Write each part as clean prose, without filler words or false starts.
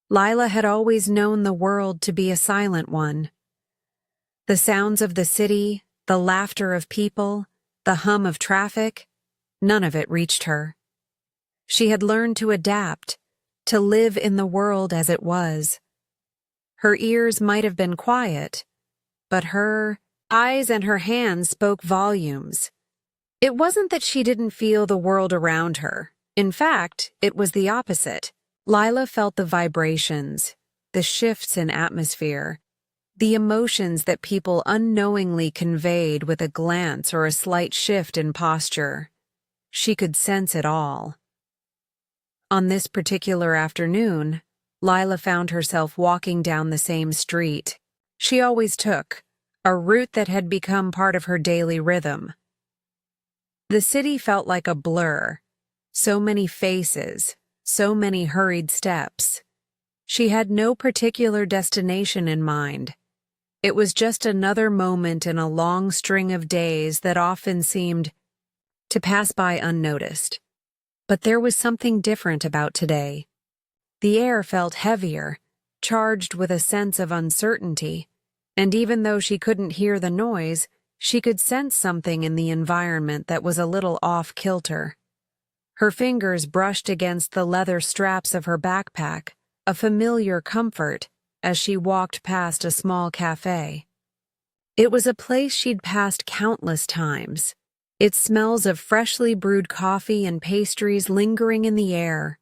Lila had always known the world to be a silent one. The sounds of the city, the laughter of people, the hum of traffic, none of it reached her. She had learned to adapt, to live in the world as it was. Her ears might have been quiet, but her eyes and her hands spoke volumes. It wasn't that she didn't feel the world around her. In fact, it was the opposite. Lila felt the vibrations, the shifts in atmosphere, the emotions that people unknowingly conveyed with a glance or a slight shift in posture. She could sense it all. On this particular afternoon, Lila found herself walking down the same street she always took, a route that had become part of her daily rhythm. The city felt like a blur, so many faces, so many hurried steps. She had no particular destination in mind. It was just another moment in a long string of days that often seemed to pass by unnoticed. But there was something different about today. The air felt heavier, charged with a sense of uncertainty, and even though she couldn't hear the noise, she could sense something in the environment that was a little off-kilter. Her fingers brushed against the leather straps of her backpack, a familiar comfort, as she walked past a small cafe. It was a place she'd passed countless times, its smells of freshly brewed coffee and pastries lingering in the air.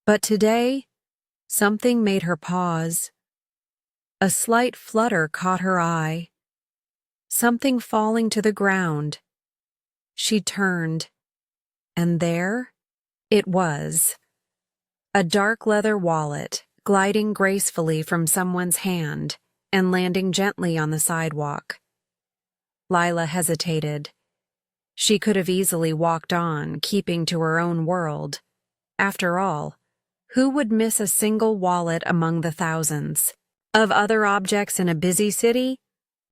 But today, something made her pause. A slight flutter caught her eye. Something falling to the ground. She turned, and there it was. A dark leather wallet gliding gracefully from someone's hand and landing gently on the sidewalk. Lila hesitated. She could have easily walked on, keeping to her own world. After all, who would miss a single wallet among the thousands of other objects in a busy city?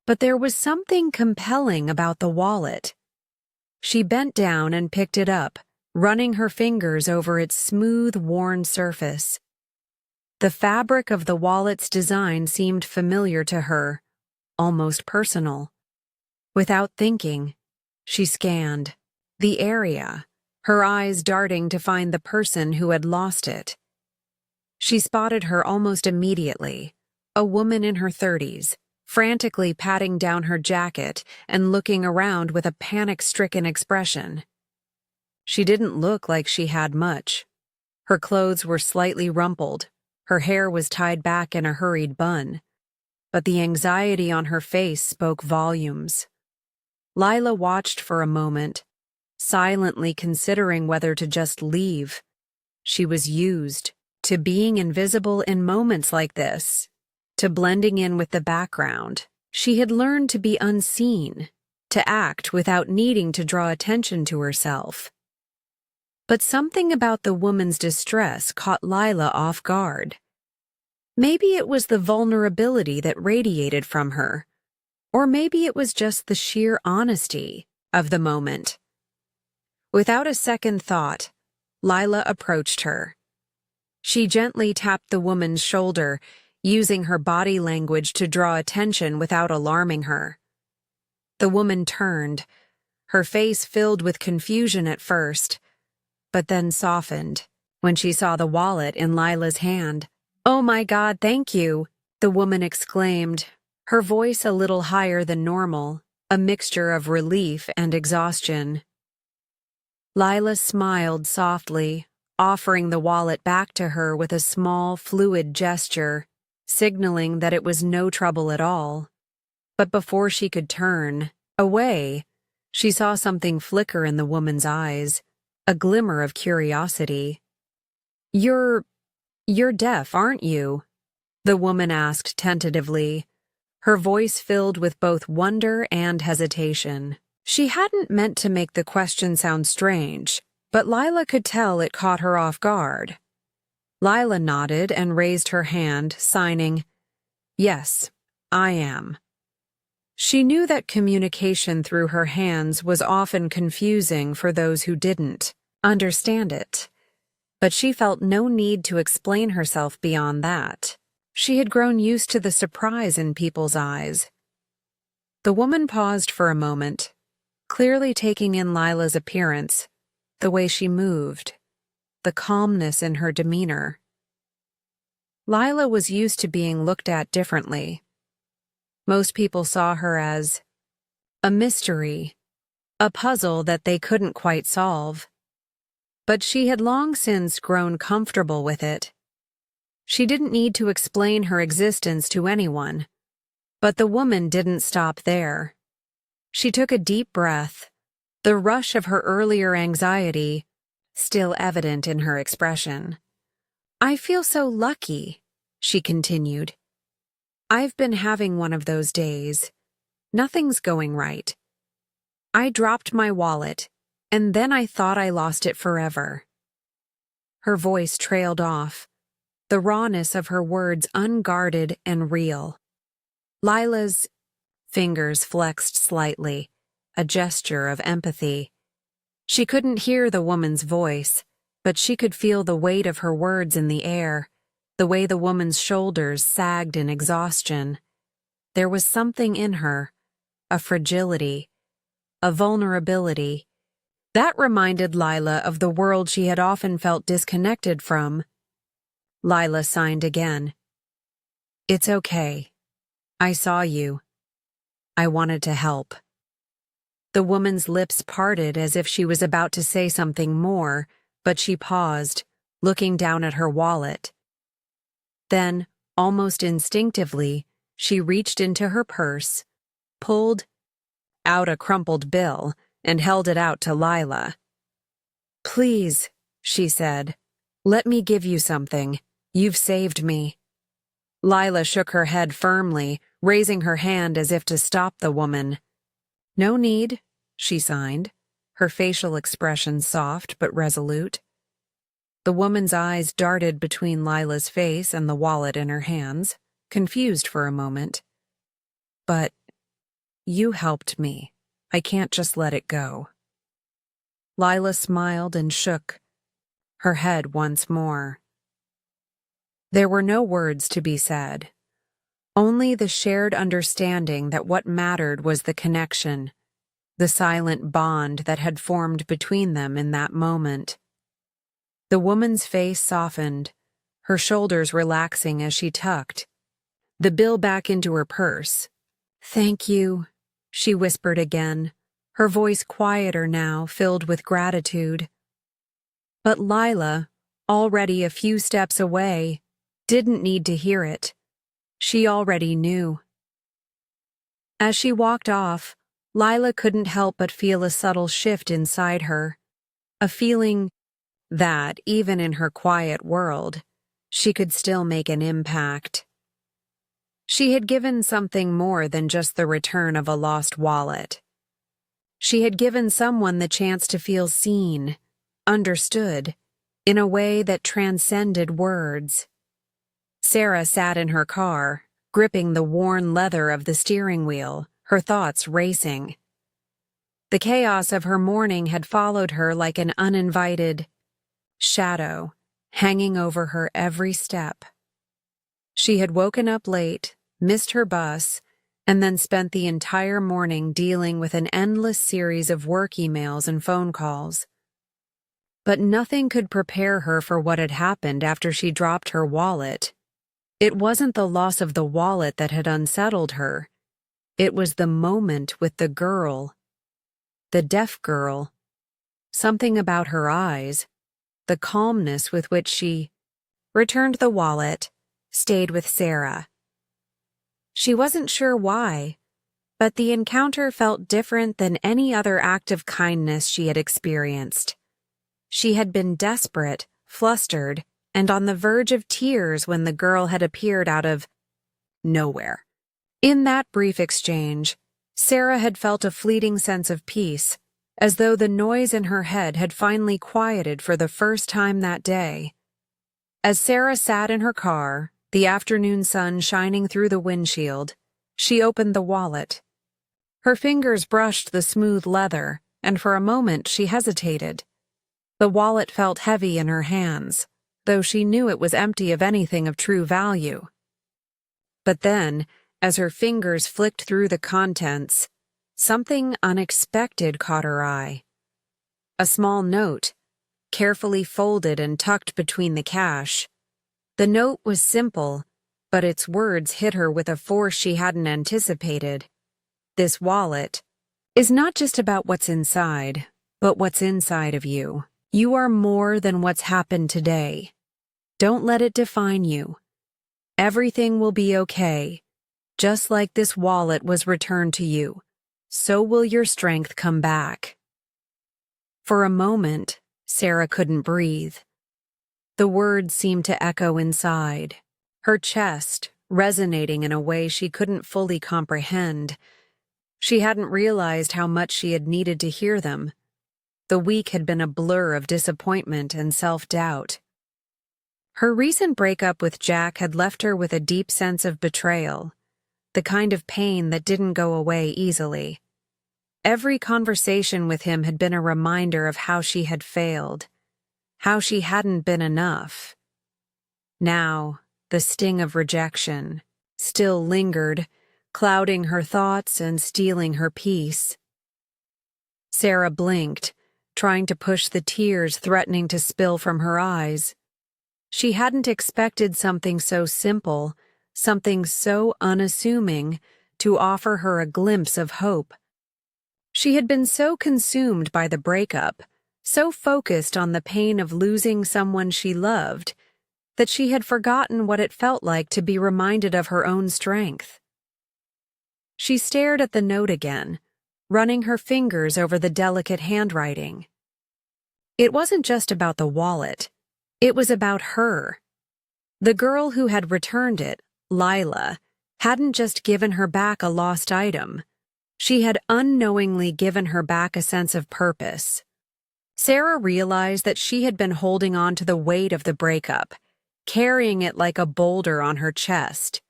But there was something compelling about the wallet. She bent down and picked it up, running her fingers over its smooth, worn surface. The fabric of the wallet's design seemed familiar to her, almost personal. Without thinking, she scanned the area, her eyes darting to find the person who had lost it. She spotted her almost immediately, a woman in her 30s, frantically patting down her jacket and looking around with a panic-stricken expression. She didn't look like she had much. Her clothes were slightly rumpled, her hair was tied back in a hurried bun, but the anxiety on her face spoke volumes. Lila watched for a moment, silently considering whether to just leave. She was used to being invisible in moments like this, to blending in with the background. She had learned to be unseen, to act without needing to draw attention to herself. But something about the woman's distress caught Lila off guard. Maybe it was the vulnerability that radiated from her, or maybe it was just the sheer honesty of the moment. Without a second thought, Lila approached her. She gently tapped the woman's shoulder, using her body language to draw attention without alarming her. The woman turned, her face filled with confusion at first, but then softened when she saw the wallet in Lila's hand. "Oh my God, thank you," the woman exclaimed, her voice a little higher than normal, a mixture of relief and exhaustion. Lila smiled softly, offering the wallet back to her with a small, fluid gesture, signaling that it was no trouble at all. But before she could turn away, she saw something flicker in the woman's eyes, a glimmer of curiosity. You're deaf, aren't you?" the woman asked tentatively, her voice filled with both wonder and hesitation. She hadn't meant to make the question sound strange, but Lila could tell it caught her off guard. Lila nodded and raised her hand, signing, "Yes, I am." She knew that communication through her hands was often confusing for those who didn't understand it. But she felt no need to explain herself beyond that. She had grown used to the surprise in people's eyes. The woman paused for a moment, clearly taking in Lila's appearance, the way she moved, the calmness in her demeanor. Lila was used to being looked at differently. Most people saw her as a mystery, a puzzle that they couldn't quite solve. But she had long since grown comfortable with it. She didn't need to explain her existence to anyone. But the woman didn't stop there. She took a deep breath, the rush of her earlier anxiety still evident in her expression. "I feel so lucky," she continued. "I've been having one of those days. Nothing's going right. I dropped my wallet, and then I thought I lost it forever." Her voice trailed off, the rawness of her words unguarded and real. Lila's fingers flexed slightly, a gesture of empathy. She couldn't hear the woman's voice, but she could feel the weight of her words in the air, the way the woman's shoulders sagged in exhaustion. There was something in her, a fragility, a vulnerability, that reminded Lila of the world she had often felt disconnected from. Lila signed again. "It's okay. I saw you. I wanted to help." The woman's lips parted as if she was about to say something more, but she paused, looking down at her wallet. Then, almost instinctively, she reached into her purse, pulled out a crumpled bill, and held it out to Lila. "Please," she said, "let me give you something. You've saved me." Lila shook her head firmly, raising her hand as if to stop the woman. "No need," she signed, her facial expression soft but resolute. The woman's eyes darted between Lila's face and the wallet in her hands, confused for a moment. "But you helped me. I can't just let it go." Lila smiled and shook her head once more. There were no words to be said, only the shared understanding that what mattered was the connection, the silent bond that had formed between them in that moment. The woman's face softened, her shoulders relaxing as she tucked the bill back into her purse. "Thank you," she whispered again, her voice quieter now, filled with gratitude. But Lila, already a few steps away, didn't need to hear it. She already knew. As she walked off, Lila couldn't help but feel a subtle shift inside her, a feeling that, even in her quiet world, she could still make an impact. She had given something more than just the return of a lost wallet. She had given someone the chance to feel seen, understood, in a way that transcended words. Sarah sat in her car, gripping the worn leather of the steering wheel, her thoughts racing. The chaos of her morning had followed her like an uninvited shadow, hanging over her every step. She had woken up late, missed her bus, and then spent the entire morning dealing with an endless series of work emails and phone calls. But nothing could prepare her for what had happened after she dropped her wallet. It wasn't the loss of the wallet that had unsettled her. It was the moment with the girl, the deaf girl. Something about her eyes, the calmness with which she returned the wallet, stayed with Sarah. She wasn't sure why, but the encounter felt different than any other act of kindness she had experienced. She had been desperate, flustered, and on the verge of tears when the girl had appeared out of nowhere. In that brief exchange, Sarah had felt a fleeting sense of peace, as though the noise in her head had finally quieted for the first time that day. As Sarah sat in her car, the afternoon sun shining through the windshield, she opened the wallet. Her fingers brushed the smooth leather, and for a moment she hesitated. The wallet felt heavy in her hands, though she knew it was empty of anything of true value. But then, as her fingers flicked through the contents, something unexpected caught her eye. A small note, carefully folded and tucked between the cash. The note was simple, but its words hit her with a force she hadn't anticipated. This wallet is not just about what's inside, but what's inside of you. You are more than what's happened today. Don't let it define you. Everything will be okay. Just like this wallet was returned to you, so will your strength come back. For a moment, Sarah couldn't breathe. The words seemed to echo inside, her chest resonating in a way she couldn't fully comprehend. She hadn't realized how much she had needed to hear them. The week had been a blur of disappointment and self-doubt. Her recent breakup with Jack had left her with a deep sense of betrayal, the kind of pain that didn't go away easily. Every conversation with him had been a reminder of how she had failed, how she hadn't been enough. Now, the sting of rejection still lingered, clouding her thoughts and stealing her peace. Sarah blinked, trying to push the tears threatening to spill from her eyes. She hadn't expected something so simple, something so unassuming, to offer her a glimpse of hope. She had been so consumed by the breakup, so focused on the pain of losing someone she loved, that she had forgotten what it felt like to be reminded of her own strength. She stared at the note again, running her fingers over the delicate handwriting. It wasn't just about the wallet. It was about her. The girl who had returned it, Lila, hadn't just given her back a lost item. She had unknowingly given her back a sense of purpose. Sarah realized that she had been holding on to the weight of the breakup, carrying it like a boulder on her chest,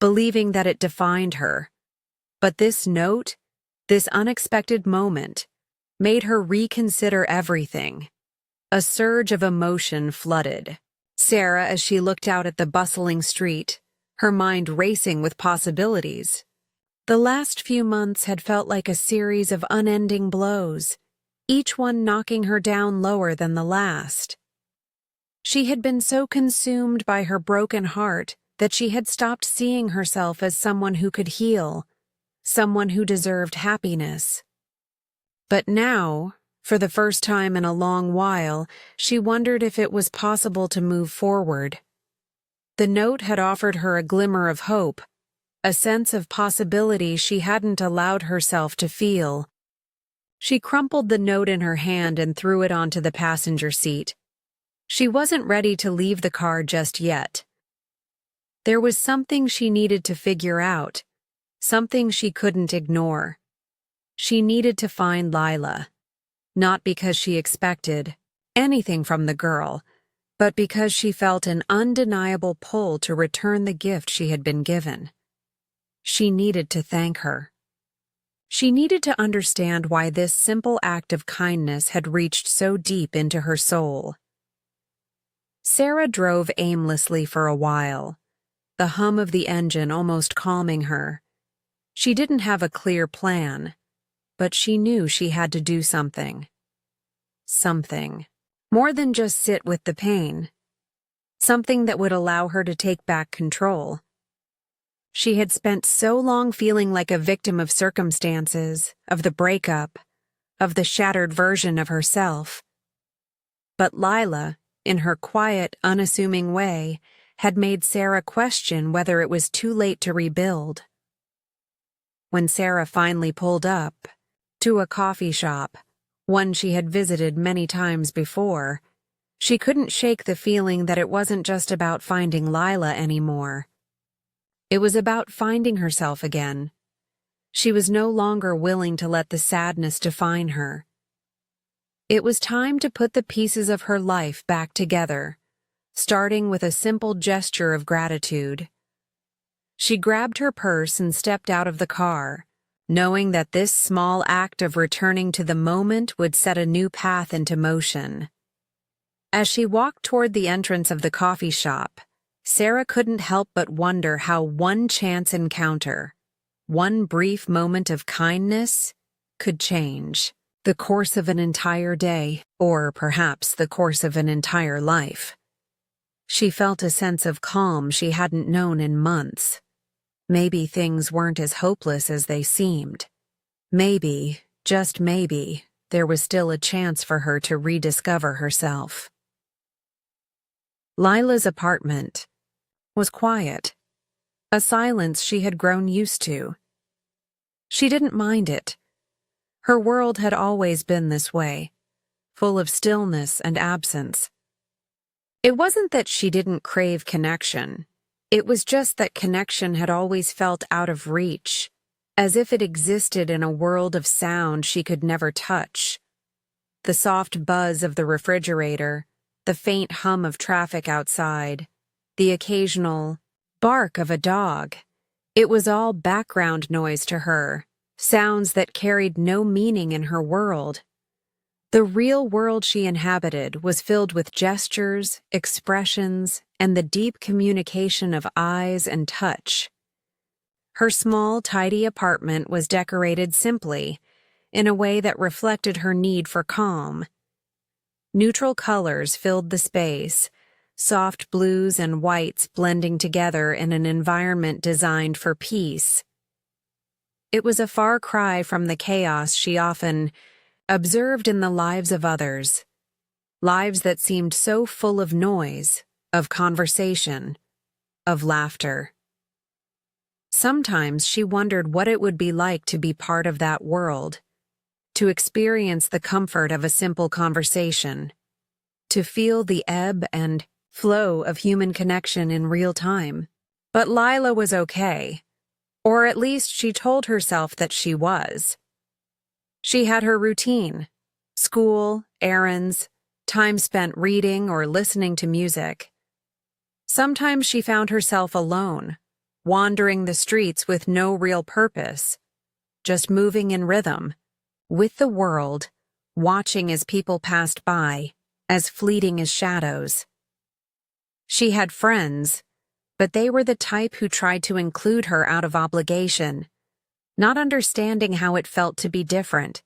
believing that it defined her. But this note, this unexpected moment, made her reconsider everything. A surge of emotion flooded Sarah as she looked out at the bustling street, her mind racing with possibilities. The last few months had felt like a series of unending blows, each one knocking her down lower than the last. She had been so consumed by her broken heart that she had stopped seeing herself as someone who could heal, someone who deserved happiness. But now, for the first time in a long while, she wondered if it was possible to move forward. The note had offered her a glimmer of hope, a sense of possibility she hadn't allowed herself to feel. She crumpled the note in her hand and threw it onto the passenger seat. She wasn't ready to leave the car just yet. There was something she needed to figure out, something she couldn't ignore. She needed to find Lila. Not because she expected anything from the girl, but because she felt an undeniable pull to return the gift she had been given. She needed to thank her. She needed to understand why this simple act of kindness had reached so deep into her soul. Sarah drove aimlessly for a while, the hum of the engine almost calming her. She didn't have a clear plan, but she knew she had to do something. Something. More than just sit with the pain. Something that would allow her to take back control. She had spent so long feeling like a victim of circumstances, of the breakup, of the shattered version of herself. But Lila, in her quiet, unassuming way, had made Sarah question whether it was too late to rebuild. When Sarah finally pulled up to a coffee shop, one she had visited many times before, she couldn't shake the feeling that it wasn't just about finding Lila anymore. It was about finding herself again. She was no longer willing to let the sadness define her. It was time to put the pieces of her life back together, starting with a simple gesture of gratitude. She grabbed her purse and stepped out of the car, knowing that this small act of returning to the moment would set a new path into motion. As she walked toward the entrance of the coffee shop, Sarah couldn't help but wonder how one chance encounter, one brief moment of kindness, could change the course of an entire day, or perhaps the course of an entire life. She felt a sense of calm she hadn't known in months. Maybe things weren't as hopeless as they seemed. Maybe, just maybe, there was still a chance for her to rediscover herself. Lila's apartment was quiet, a silence she had grown used to. She didn't mind it. Her world had always been this way, full of stillness and absence. It wasn't that she didn't crave connection. It was just that connection had always felt out of reach, as if it existed in a world of sound she could never touch. The soft buzz of the refrigerator, the faint hum of traffic outside, the occasional bark of a dog. It was all background noise to her, sounds that carried no meaning in her world. The real world she inhabited was filled with gestures, expressions, and the deep communication of eyes and touch. Her small, tidy apartment was decorated simply, in a way that reflected her need for calm. Neutral colors filled the space, soft blues and whites blending together in an environment designed for peace. It was a far cry from the chaos she often observed in the lives of others, lives that seemed so full of noise, of conversation, of laughter. Sometimes she wondered what it would be like to be part of that world, to experience the comfort of a simple conversation, to feel the ebb and flow of human connection in real time. But Lila was okay, or at least she told herself that she was. She had her routine: school, errands, time spent reading or listening to music. Sometimes she found herself alone, wandering the streets with no real purpose, just moving in rhythm, with the world, watching as people passed by, as fleeting as shadows. She had friends, but they were the type who tried to include her out of obligation, not understanding how it felt to be different,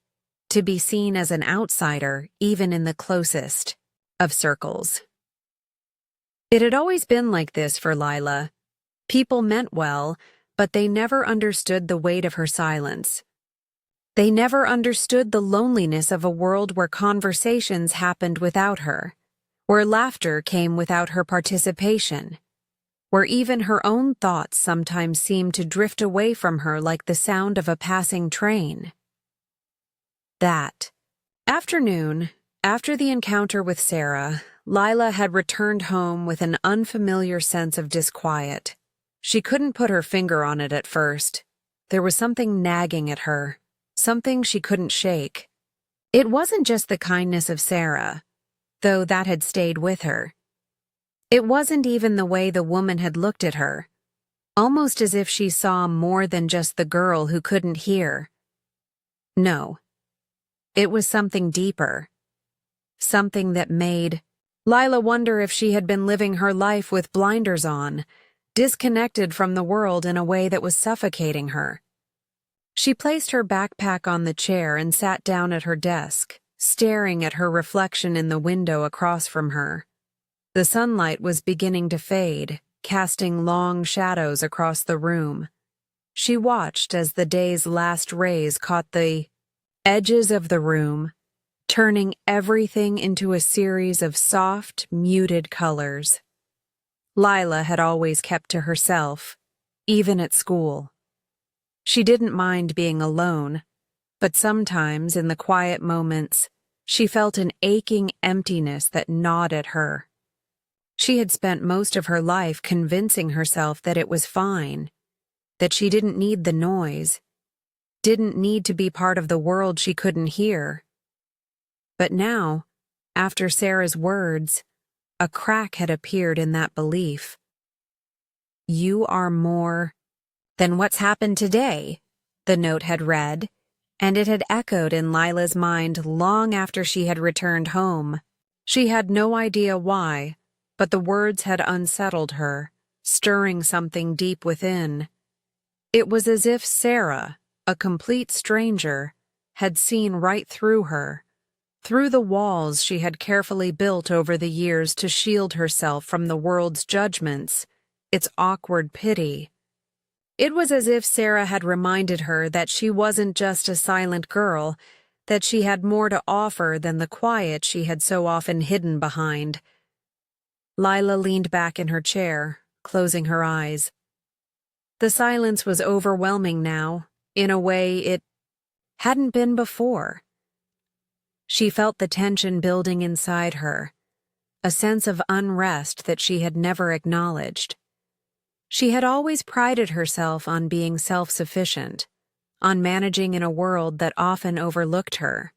to be seen as an outsider even in the closest of circles. It had always been like this for Lila. People meant well, but they never understood the weight of her silence. They never understood the loneliness of a world where conversations happened without her, where laughter came without her participation, where even her own thoughts sometimes seemed to drift away from her like the sound of a passing train. That afternoon, after the encounter with Sarah, Lila had returned home with an unfamiliar sense of disquiet. She couldn't put her finger on it at first. There was something nagging at her, something she couldn't shake. It wasn't just the kindness of Sarah, though that had stayed with her. It wasn't even the way the woman had looked at her, almost as if she saw more than just the girl who couldn't hear. No, it was something deeper, something that made Lila wonder if she had been living her life with blinders on, disconnected from the world in a way that was suffocating her. She placed her backpack on the chair and sat down at her desk, staring at her reflection in the window across from her. The sunlight was beginning to fade, casting long shadows across the room. She watched as the day's last rays caught the edges of the room, turning everything into a series of soft, muted colors. Lila had always kept to herself, even at school. She didn't mind being alone, but sometimes in the quiet moments, she felt an aching emptiness that gnawed at her. She had spent most of her life convincing herself that it was fine, that she didn't need the noise, didn't need to be part of the world she couldn't hear. But now, after Sarah's words, a crack had appeared in that belief. "You are more than what's happened today," the note had read, and it had echoed in Lila's mind long after she had returned home. She had no idea why, but the words had unsettled her, stirring something deep within. It was as if Sarah, a complete stranger, had seen right through her, through the walls she had carefully built over the years to shield herself from the world's judgments, its awkward pity. It was as if Sarah had reminded her that she wasn't just a silent girl, that she had more to offer than the quiet she had so often hidden behind. Lila leaned back in her chair, closing her eyes. The silence was overwhelming now, in a way it hadn't been before. She felt the tension building inside her, a sense of unrest that she had never acknowledged. She had always prided herself on being self-sufficient, on managing in a world that often overlooked her.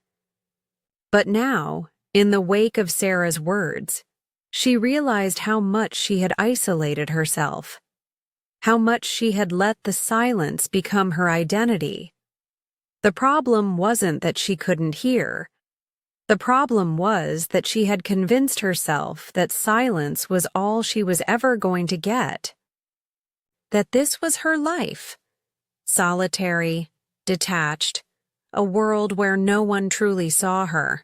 But now, in the wake of Sarah's words, she realized how much she had isolated herself, how much she had let the silence become her identity. The problem wasn't that she couldn't hear. The problem was that she had convinced herself that silence was all she was ever going to get. That this was her life. Solitary, detached, a world where no one truly saw her.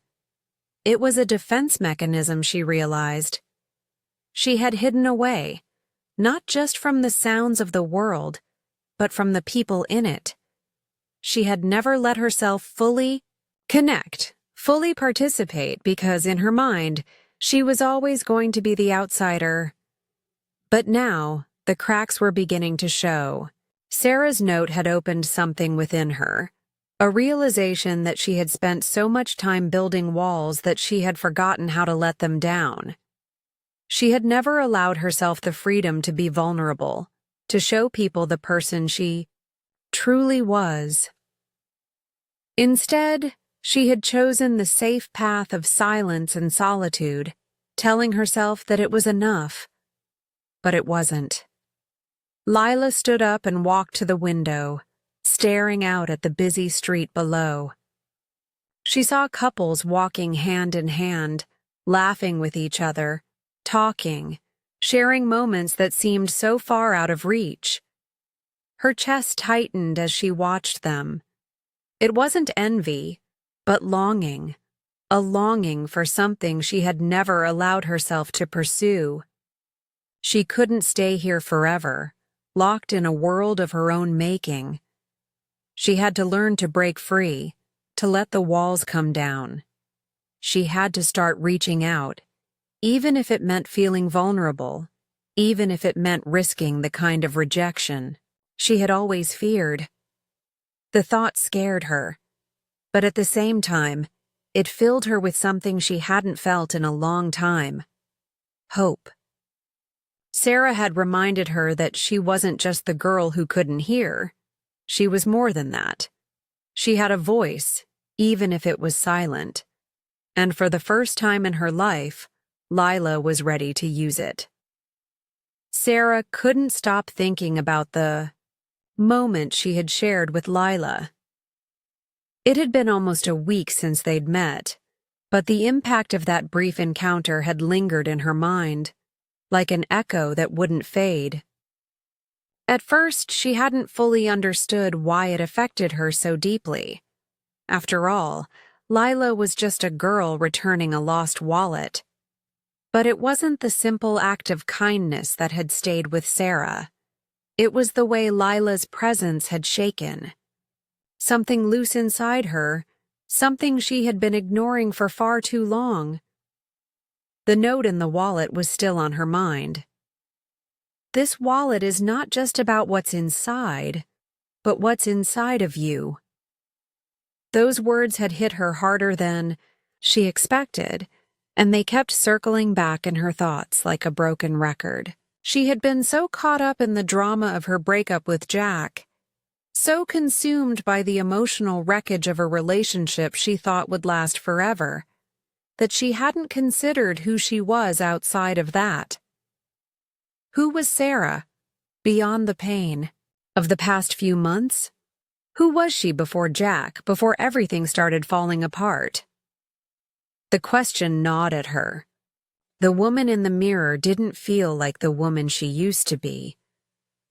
It was a defense mechanism, she realized. She had hidden away, not just from the sounds of the world, but from the people in it. She had never let herself fully connect, fully participate, because in her mind, she was always going to be the outsider. But now, the cracks were beginning to show. Sarah's note had opened something within her, a realization that she had spent so much time building walls that she had forgotten how to let them down. She had never allowed herself the freedom to be vulnerable, to show people the person she truly was. Instead, she had chosen the safe path of silence and solitude, telling herself that it was enough. But it wasn't. Lila stood up and walked to the window, staring out at the busy street below. She saw couples walking hand in hand, laughing with each other, talking, sharing moments that seemed so far out of reach. Her chest tightened as she watched them. It wasn't envy, but longing, a longing for something she had never allowed herself to pursue. She couldn't stay here forever, locked in a world of her own making. She had to learn to break free, to let the walls come down. She had to start reaching out, even if it meant feeling vulnerable, even if it meant risking the kind of rejection she had always feared. The thought scared her, but at the same time, it filled her with something she hadn't felt in a long time: hope. Sarah had reminded her that she wasn't just the girl who couldn't hear. She was more than that. She had a voice, even if it was silent. And for the first time in her life, Lila was ready to use it. Sarah couldn't stop thinking about the moment she had shared with Lila. It had been almost a week since they'd met, but the impact of that brief encounter had lingered in her mind, like an echo that wouldn't fade. At first, she hadn't fully understood why it affected her so deeply. After all, Lila was just a girl returning a lost wallet. But it wasn't the simple act of kindness that had stayed with Sarah. It was the way Lila's presence had shaken. Something loose inside her, something she had been ignoring for far too long. The note in the wallet was still on her mind. This wallet is not just about what's inside, but what's inside of you. Those words had hit her harder than she expected, and they kept circling back in her thoughts like a broken record. She had been so caught up in the drama of her breakup with Jack, so consumed by the emotional wreckage of a relationship she thought would last forever, that she hadn't considered who she was outside of that. Who was Sarah, beyond the pain of the past few months? Who was she before Jack, before everything started falling apart? The question gnawed at her. The woman in the mirror didn't feel like the woman she used to be,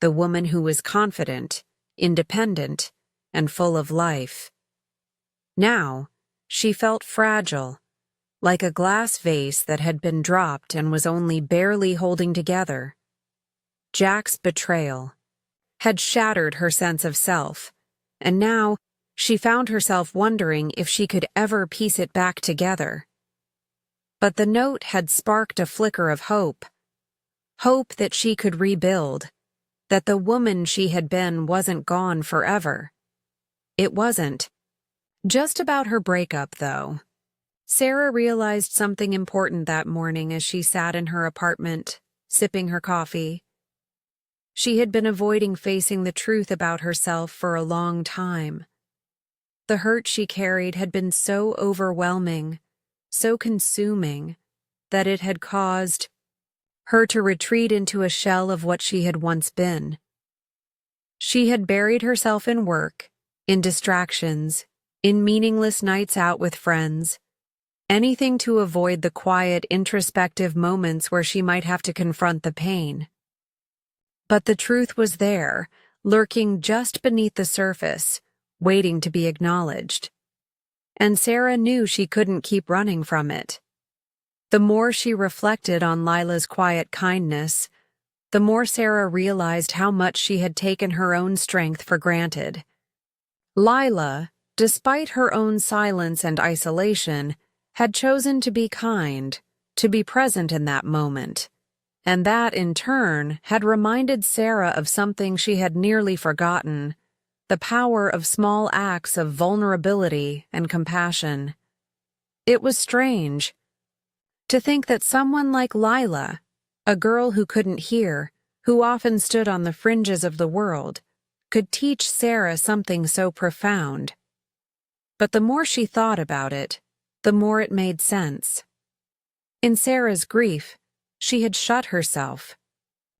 the woman who was confident, independent, and full of life. Now, she felt fragile, like a glass vase that had been dropped and was only barely holding together. Jack's betrayal had shattered her sense of self, and now she found herself wondering if she could ever piece it back together. But the note had sparked a flicker of hope. Hope that she could rebuild, that the woman she had been wasn't gone forever. It wasn't. Just about her breakup, though. Sarah realized something important that morning as she sat in her apartment, sipping her coffee. She had been avoiding facing the truth about herself for a long time. The hurt she carried had been so overwhelming, so consuming, that it had caused her to retreat into a shell of what she had once been. She had buried herself in work, in distractions, in meaningless nights out with friends, anything to avoid the quiet, introspective moments where she might have to confront the pain. But the truth was there, lurking just beneath the surface, waiting to be acknowledged. And Sarah knew she couldn't keep running from it. The more she reflected on Lila's quiet kindness, the more Sarah realized how much she had taken her own strength for granted. Lila, despite her own silence and isolation, had chosen to be kind, to be present in that moment. And that, in turn, had reminded Sarah of something she had nearly forgotten: the power of small acts of vulnerability and compassion. It was strange to think that someone like Lila, a girl who couldn't hear, who often stood on the fringes of the world, could teach Sarah something so profound. But the more she thought about it, the more it made sense. In Sarah's grief, she had shut herself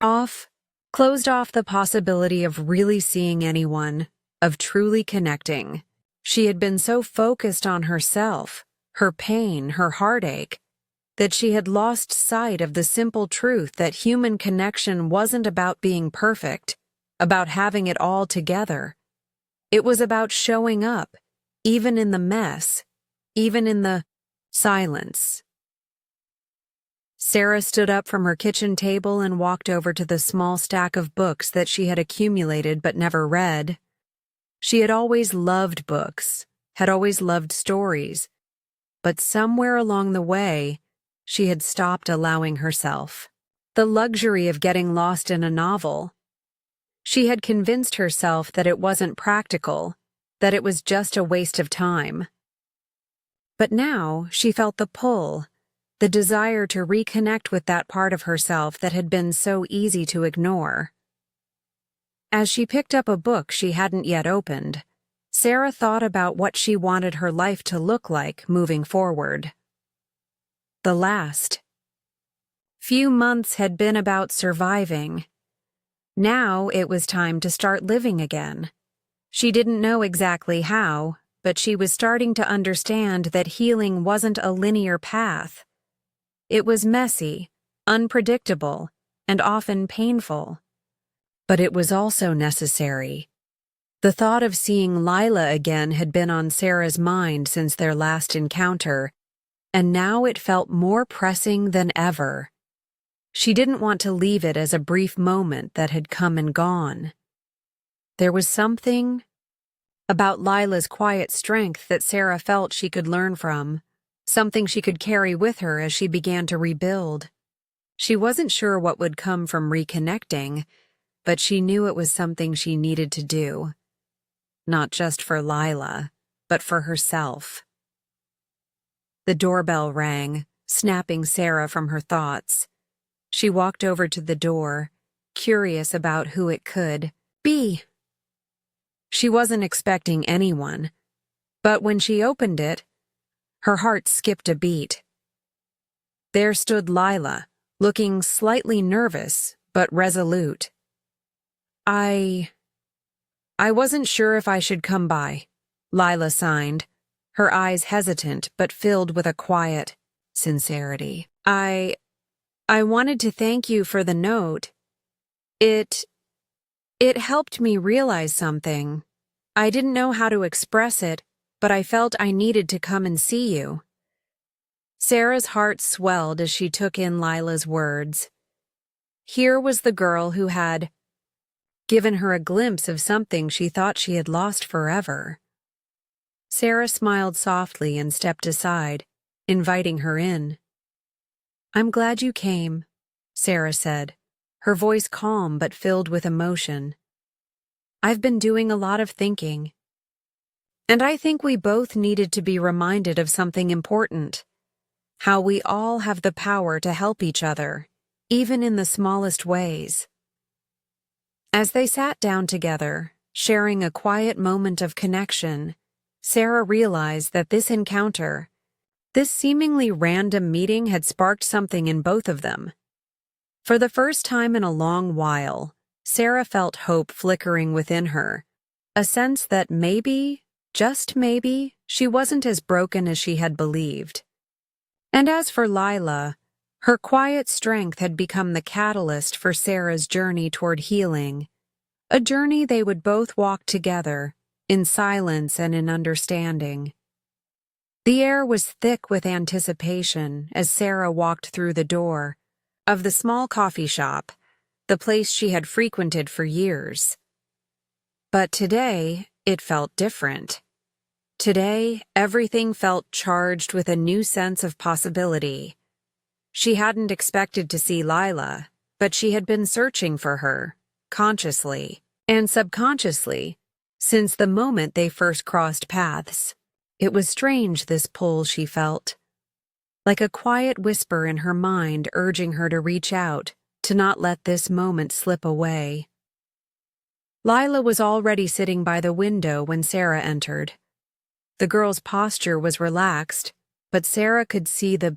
off, closed off the possibility of really seeing anyone, of truly connecting. She had been so focused on herself, her pain, her heartache, that she had lost sight of the simple truth that human connection wasn't about being perfect, about having it all together. It was about showing up, even in the mess, even in the silence. Sarah stood up from her kitchen table and walked over to the small stack of books that she had accumulated but never read. She had always loved books, had always loved stories, but somewhere along the way, she had stopped allowing herself the luxury of getting lost in a novel. She had convinced herself that it wasn't practical, that it was just a waste of time. But now she felt the pull, the desire to reconnect with that part of herself that had been so easy to ignore. As she picked up a book she hadn't yet opened, Sarah thought about what she wanted her life to look like moving forward. The last few months had been about surviving. Now it was time to start living again. She didn't know exactly how, but she was starting to understand that healing wasn't a linear path. It was messy, unpredictable, and often painful. But it was also necessary. The thought of seeing Lila again had been on Sarah's mind since their last encounter, and now it felt more pressing than ever. She didn't want to leave it as a brief moment that had come and gone. There was something about Lila's quiet strength that Sarah felt she could learn from, something she could carry with her as she began to rebuild. She wasn't sure what would come from reconnecting, but she knew it was something she needed to do. Not just for Lila, but for herself. The doorbell rang, snapping Sarah from her thoughts. She walked over to the door, curious about who it could be. She wasn't expecting anyone, but when she opened it, her heart skipped a beat. There stood Lila, looking slightly nervous, but resolute. I wasn't sure if I should come by, Lila signed, her eyes hesitant but filled with a quiet sincerity. I wanted to thank you for the note. It helped me realize something. I didn't know how to express it, but I felt I needed to come and see you." Sarah's heart swelled as she took in Lila's words. Here was the girl who had given her a glimpse of something she thought she had lost forever. Sarah smiled softly and stepped aside, inviting her in. "I'm glad you came," Sarah said, her voice calm but filled with emotion. "I've been doing a lot of thinking, and I think we both needed to be reminded of something important: how we all have the power to help each other, even in the smallest ways." As they sat down together, sharing a quiet moment of connection, Sarah realized that this encounter, this seemingly random meeting, had sparked something in both of them. For the first time in a long while, Sarah felt hope flickering within her, a sense that maybe, just maybe, she wasn't as broken as she had believed. And as for Lila, her quiet strength had become the catalyst for Sarah's journey toward healing, a journey they would both walk together, in silence and in understanding. The air was thick with anticipation as Sarah walked through the door of the small coffee shop, the place she had frequented for years. But today, it felt different. Today, everything felt charged with a new sense of possibility. She hadn't expected to see Lila, but she had been searching for her, consciously and subconsciously, since the moment they first crossed paths. It was strange, this pull she felt, like a quiet whisper in her mind urging her to reach out, to not let this moment slip away. Lila was already sitting by the window when Sarah entered. The girl's posture was relaxed, but Sarah could see the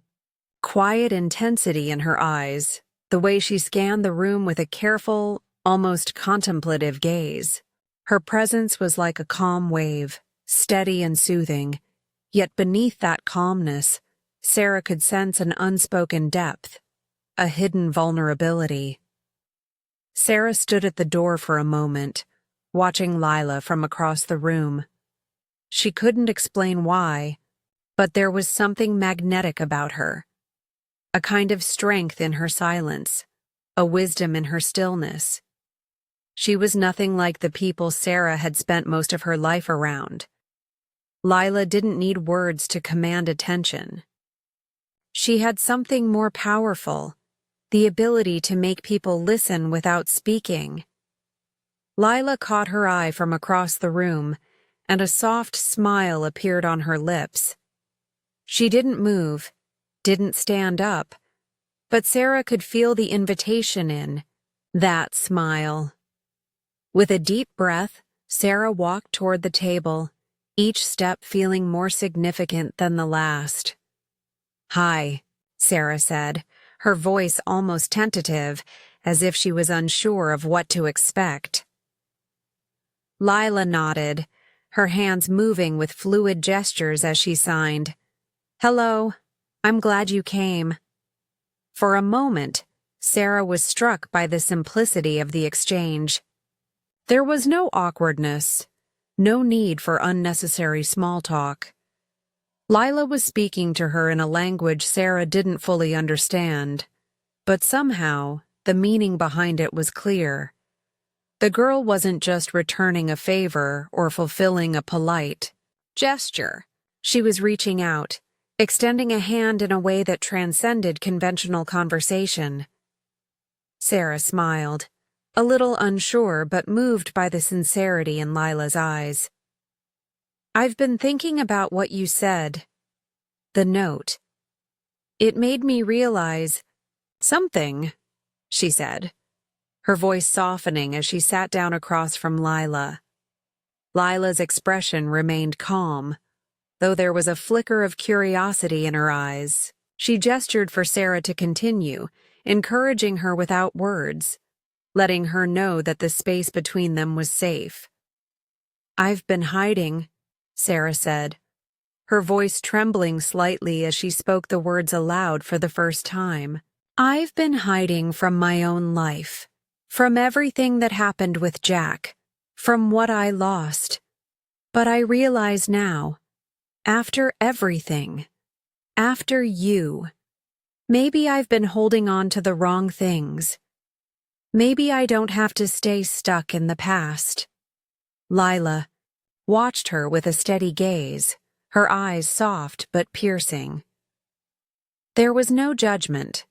quiet intensity in her eyes, the way she scanned the room with a careful, almost contemplative gaze. Her presence was like a calm wave, steady and soothing, yet beneath that calmness, Sarah could sense an unspoken depth, a hidden vulnerability. Sarah stood at the door for a moment, watching Lila from across the room. She couldn't explain why, but there was something magnetic about her, a kind of strength in her silence, a wisdom in her stillness. She was nothing like the people Sarah had spent most of her life around. Lila didn't need words to command attention. She had something more powerful, the ability to make people listen without speaking. Lila caught her eye from across the room, and a soft smile appeared on her lips. She didn't move, didn't stand up, but Sarah could feel the invitation in that smile. With a deep breath, Sarah walked toward the table, each step feeling more significant than the last. "Hi," Sarah said, her voice almost tentative, as if she was unsure of what to expect. Lila nodded, her hands moving with fluid gestures as she signed. "Hello, I'm glad you came." For a moment, Sarah was struck by the simplicity of the exchange. There was no awkwardness, no need for unnecessary small talk. Lila was speaking to her in a language Sarah didn't fully understand, but somehow the meaning behind it was clear. The girl wasn't just returning a favor or fulfilling a polite gesture. She was reaching out, extending a hand in a way that transcended conventional conversation. Sarah smiled, a little unsure but moved by the sincerity in Lila's eyes. "I've been thinking about what you said. The note. It made me realize something," she said, her voice softening as she sat down across from Lila. Lila's expression remained calm, though there was a flicker of curiosity in her eyes. She gestured for Sarah to continue, encouraging her without words, letting her know that the space between them was safe. "I've been hiding," Sarah said, her voice trembling slightly as she spoke the words aloud for the first time. "I've been hiding from my own life, from everything that happened with Jack, from what I lost. But I realize now, after everything, after you, maybe I've been holding on to the wrong things. Maybe I don't have to stay stuck in the past." Lila watched her with a steady gaze, her eyes soft but piercing. There was no judgment,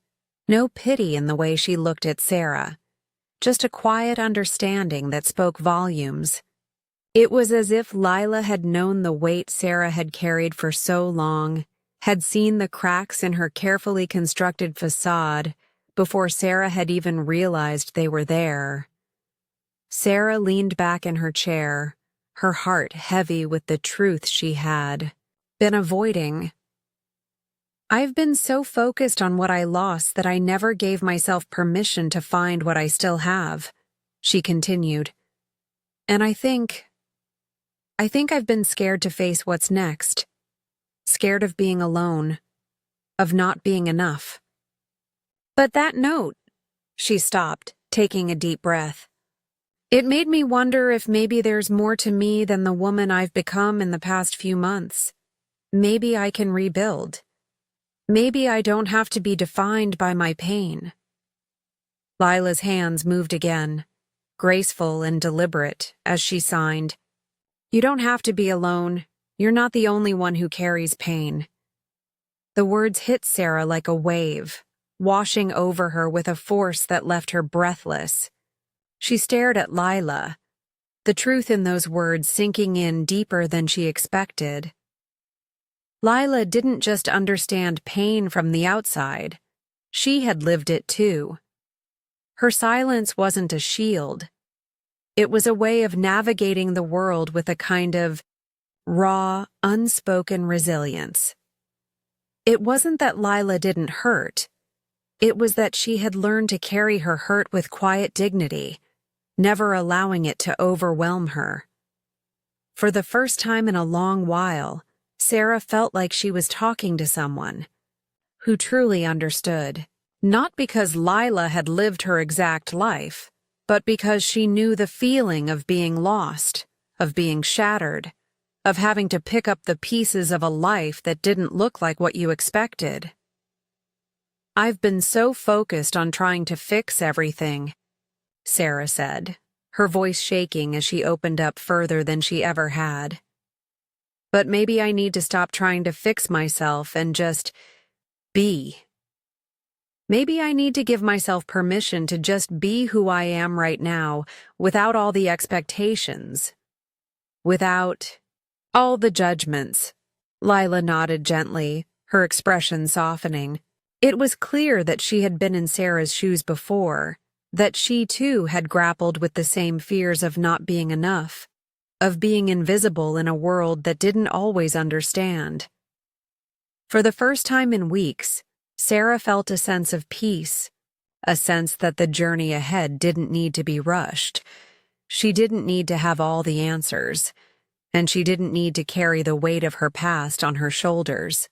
no pity in the way she looked at Sarah, just a quiet understanding that spoke volumes. It was as if Lila had known the weight Sarah had carried for so long, had seen the cracks in her carefully constructed facade before Sarah had even realized they were there. Sarah leaned back in her chair, her heart heavy with the truth she had been avoiding. "I've been so focused on what I lost that I never gave myself permission to find what I still have," she continued. "And I think I've been scared to face what's next. Scared of being alone, of not being enough." "But that note," she stopped, taking a deep breath. "It made me wonder if maybe there's more to me than the woman I've become in the past few months. Maybe I can rebuild. Maybe I don't have to be defined by my pain." Lila's hands moved again, graceful and deliberate, as she signed. "You don't have to be alone. You're not the only one who carries pain." The words hit Sarah like a wave, washing over her with a force that left her breathless. She stared at Lila, the truth in those words sinking in deeper than she expected. Lila didn't just understand pain from the outside. She had lived it too. Her silence wasn't a shield. It was a way of navigating the world with a kind of raw, unspoken resilience. It wasn't that Lila didn't hurt. It was that she had learned to carry her hurt with quiet dignity, never allowing it to overwhelm her. For the first time in a long while, Sarah felt like she was talking to someone who truly understood, not because Lila had lived her exact life, but because she knew the feeling of being lost, of being shattered, of having to pick up the pieces of a life that didn't look like what you expected. "I've been so focused on trying to fix everything," Sarah said, her voice shaking as she opened up further than she ever had. "But maybe I need to stop trying to fix myself and just be. Maybe I need to give myself permission to just be who I am right now, without all the expectations, without all the judgments." Lila nodded gently, her expression softening. It was clear that she had been in Sarah's shoes before, that she too had grappled with the same fears of not being enough, of being invisible in a world that didn't always understand. For the first time in weeks, Sarah felt a sense of peace, a sense that the journey ahead didn't need to be rushed. She didn't need to have all the answers, and she didn't need to carry the weight of her past on her shoulders.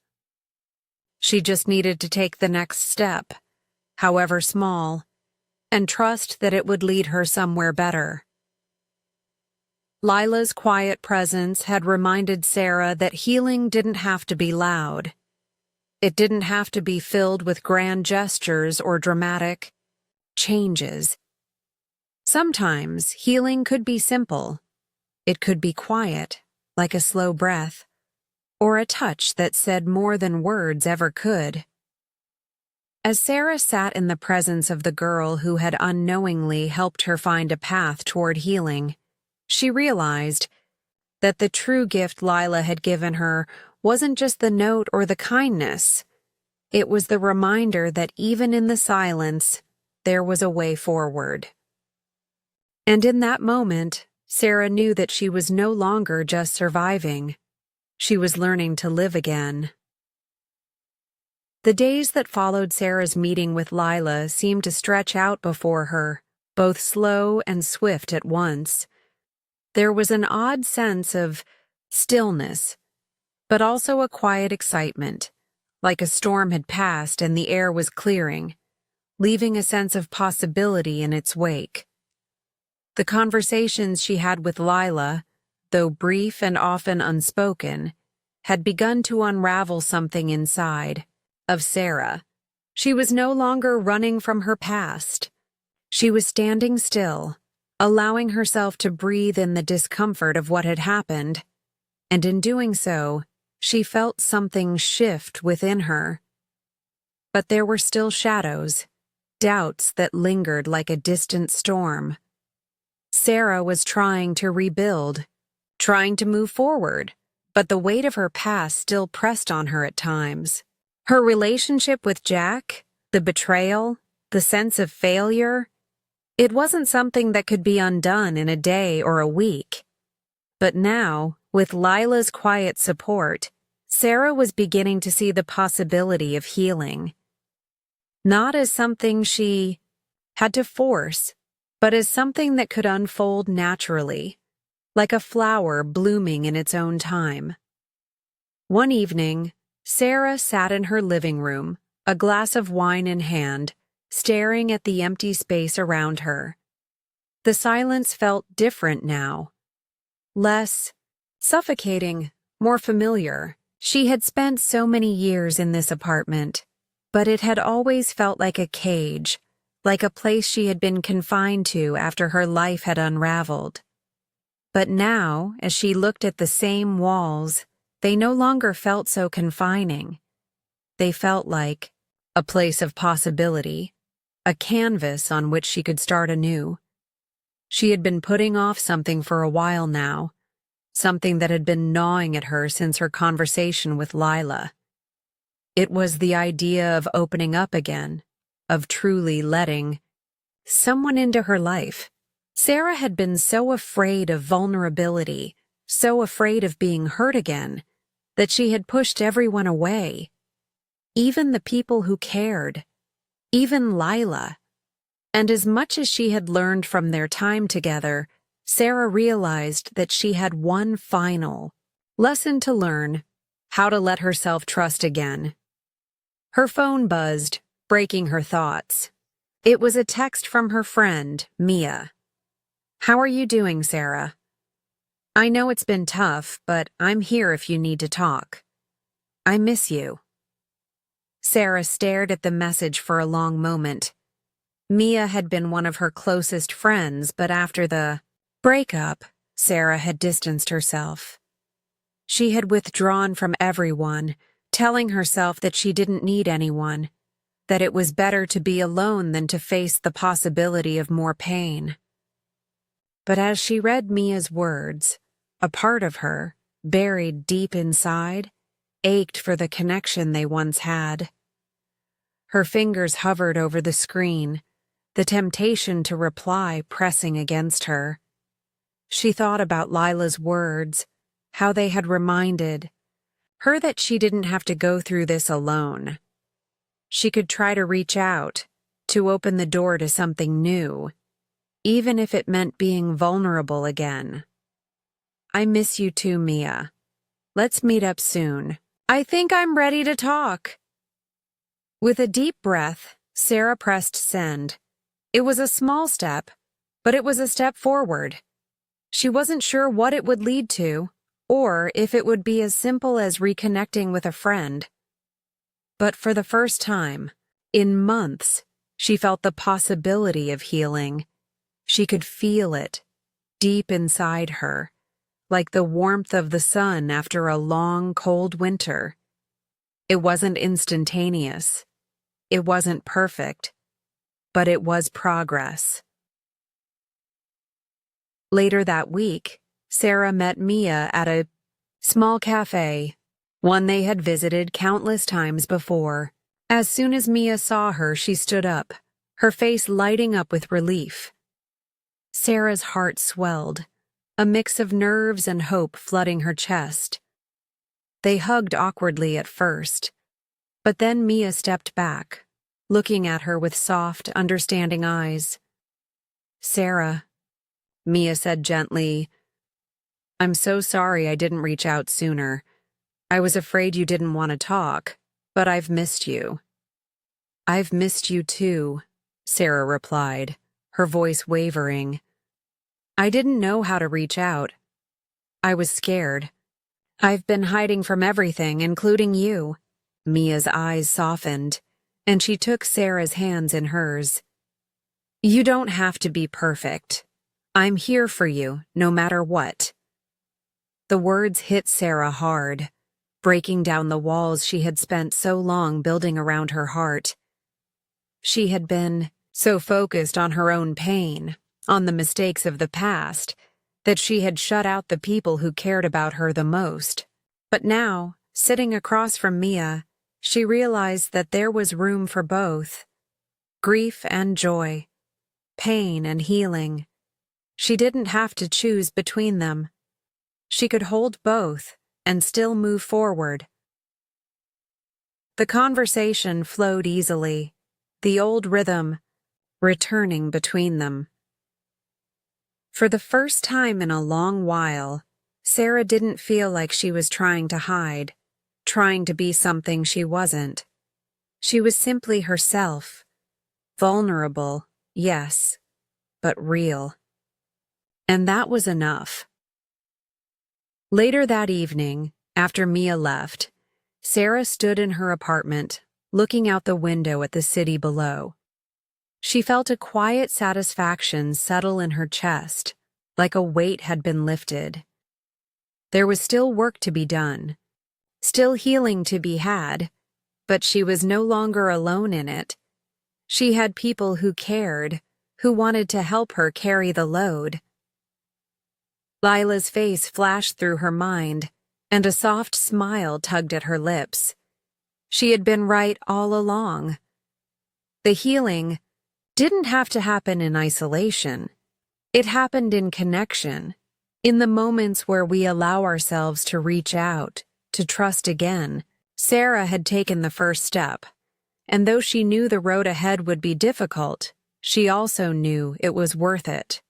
She just needed to take the next step, however small, and trust that it would lead her somewhere better. Lila's quiet presence had reminded Sarah that healing didn't have to be loud. It didn't have to be filled with grand gestures or dramatic changes. Sometimes healing could be simple. It could be quiet, like a slow breath, or a touch that said more than words ever could. As Sarah sat in the presence of the girl who had unknowingly helped her find a path toward healing, she realized that the true gift Lila had given her wasn't just the note or the kindness. It was the reminder that even in the silence, there was a way forward. And in that moment, Sarah knew that she was no longer just surviving. She was learning to live again. The days that followed Sarah's meeting with Lila seemed to stretch out before her, both slow and swift at once. There was an odd sense of stillness, but also a quiet excitement, like a storm had passed and the air was clearing, leaving a sense of possibility in its wake. The conversations she had with Lila, though brief and often unspoken, had begun to unravel something inside of Sarah. She was no longer running from her past. She was standing still, allowing herself to breathe in the discomfort of what had happened, and in doing so, she felt something shift within her. But there were still shadows, doubts that lingered like a distant storm. Sarah was trying to rebuild, trying to move forward, but the weight of her past still pressed on her at times. Her relationship with Jack, the betrayal, the sense of failure, it wasn't something that could be undone in a day or a week. But now, with Lila's quiet support, Sarah was beginning to see the possibility of healing. Not as something she had to force, but as something that could unfold naturally, like a flower blooming in its own time. One evening, Sarah sat in her living room, a glass of wine in hand, staring at the empty space around her. The silence felt different now. Less suffocating, more familiar. She had spent so many years in this apartment, but it had always felt like a cage, like a place she had been confined to after her life had unraveled. But now, as she looked at the same walls, they no longer felt so confining. They felt like a place of possibility, a canvas on which she could start anew. She had been putting off something for a while now, something that had been gnawing at her since her conversation with Lila. It was the idea of opening up again, of truly letting someone into her life. Sarah had been so afraid of vulnerability, so afraid of being hurt again, that she had pushed everyone away. Even the people who cared. Even Lila. And as much as she had learned from their time together, Sarah realized that she had one final lesson to learn: how to let herself trust again. Her phone buzzed, breaking her thoughts. It was a text from her friend, Mia. "How are you doing, Sarah? I know it's been tough, but I'm here if you need to talk. I miss you." Sarah stared at the message for a long moment. Mia had been one of her closest friends, but after the breakup, Sarah had distanced herself. She had withdrawn from everyone, telling herself that she didn't need anyone, that it was better to be alone than to face the possibility of more pain. But as she read Mia's words, a part of her, buried deep inside, ached for the connection they once had. Her fingers hovered over the screen, the temptation to reply pressing against her. She thought about Lila's words, how they had reminded her that she didn't have to go through this alone. She could try to reach out, to open the door to something new, even if it meant being vulnerable again. "I miss you too, Mia. Let's meet up soon. I think I'm ready to talk." With a deep breath, Sarah pressed send. It was a small step, but it was a step forward. She wasn't sure what it would lead to, or if it would be as simple as reconnecting with a friend. But for the first time, in months, she felt the possibility of healing. She could feel it, deep inside her, like the warmth of the sun after a long, cold winter. It wasn't instantaneous. It wasn't perfect, but it was progress. Later that week, Sarah met Mia at a small cafe, one they had visited countless times before. As soon as Mia saw her, she stood up, her face lighting up with relief. Sarah's heart swelled, a mix of nerves and hope flooding her chest. They hugged awkwardly at first, but then Mia stepped back, looking at her with soft, understanding eyes. "Sarah," Mia said gently, "I'm so sorry I didn't reach out sooner. I was afraid you didn't want to talk, but I've missed you." "I've missed you too," Sarah replied, her voice wavering. "I didn't know how to reach out. I was scared. I've been hiding from everything, including you." Mia's eyes softened, and she took Sarah's hands in hers. "You don't have to be perfect. I'm here for you, no matter what." The words hit Sarah hard, breaking down the walls she had spent so long building around her heart. She had been so focused on her own pain, on the mistakes of the past, that she had shut out the people who cared about her the most. But now, sitting across from Mia, she realized that there was room for both. Grief and joy, pain and healing. She didn't have to choose between them. She could hold both and still move forward. The conversation flowed easily, the old rhythm returning between them. For the first time in a long while, Sarah didn't feel like she was trying to hide, trying to be something she wasn't. She was simply herself. Vulnerable, yes, but real. And that was enough. Later that evening, after Mia left, Sarah stood in her apartment, looking out the window at the city below. She felt a quiet satisfaction settle in her chest, like a weight had been lifted. There was still work to be done, still healing to be had, but she was no longer alone in it. She had people who cared, who wanted to help her carry the load. Lila's face flashed through her mind, and a soft smile tugged at her lips. She had been right all along. The healing didn't have to happen in isolation. It happened in connection, in the moments where we allow ourselves to reach out, to trust again. Sarah had taken the first step, and though she knew the road ahead would be difficult, she also knew it was worth it.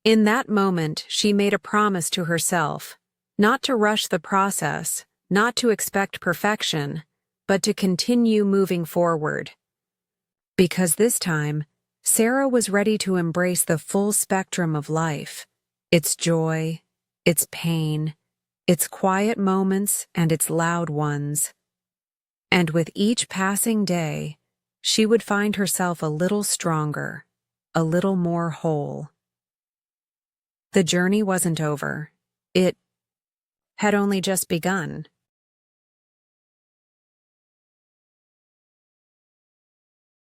In that moment, she made a promise to herself, not to rush the process, not to expect perfection, but to continue moving forward. Because this time, Sarah was ready to embrace the full spectrum of life, its joy, its pain, its quiet moments, and its loud ones. And with each passing day, she would find herself a little stronger, a little more whole. The journey wasn't over. It had only just begun.